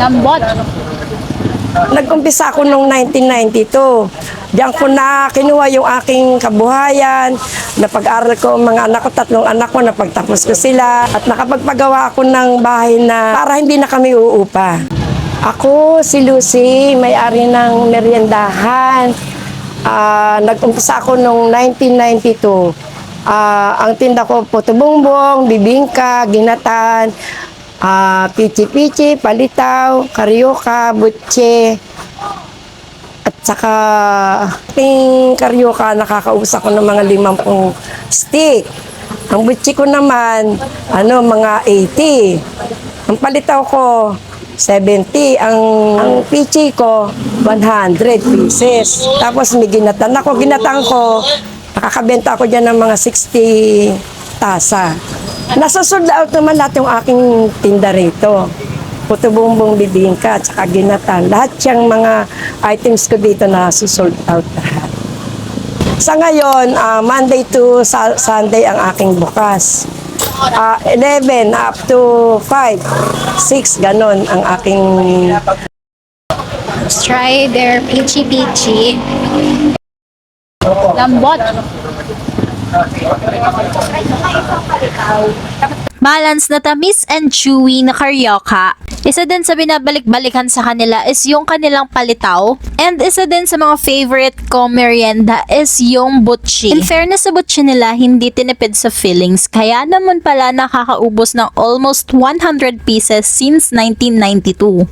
Lambot. Nag-umpisa ako noong 1992. Diyan ko na kinuha yung aking kabuhayan. Napag-aral ko ang mga anak ko, 3 anak ko, napagtapos ko sila. At nakapagpagawa ako ng bahay na para hindi na kami uupa. Ako, si Lucy, may-ari ng meriendahan. Nag-umpisa ako noong 1992. Ang tinda ko, puto bongbong, bibingka, ginatan, pichi-pichi, palitaw, karyoka, butche, at saka yung karyoka, nakakausap ko ng mga 50 stick. Ang butche ko naman, mga 80. Ang palitaw ko, 70. Ang pichi ko, 100 pieces. Tapos may ginatan ako. Ginatan ko, nakakabenta ako dyan ng mga 60 tasa. Nasa sold out naman lahat yung aking tinda rito. Puto bongbong, bibingka, at saka ginatan. Lahat yung mga items ko dito na sold out lahat. Sa ngayon, Monday to Sunday ang aking bukas. 11 up to 5, 6, ganon ang aking... Let's try their pichi-pichi. Lambot. Balance na tamis and chewy na karyoka. Isa din sa binabalik-balikan sa kanila is yung kanilang palitaw. And isa din sa mga favorite ko merienda is yung butchi. In fairness sa butchi nila, hindi tinipid sa fillings. Kaya naman pala nakakaubos ng almost 100 pieces since 1992.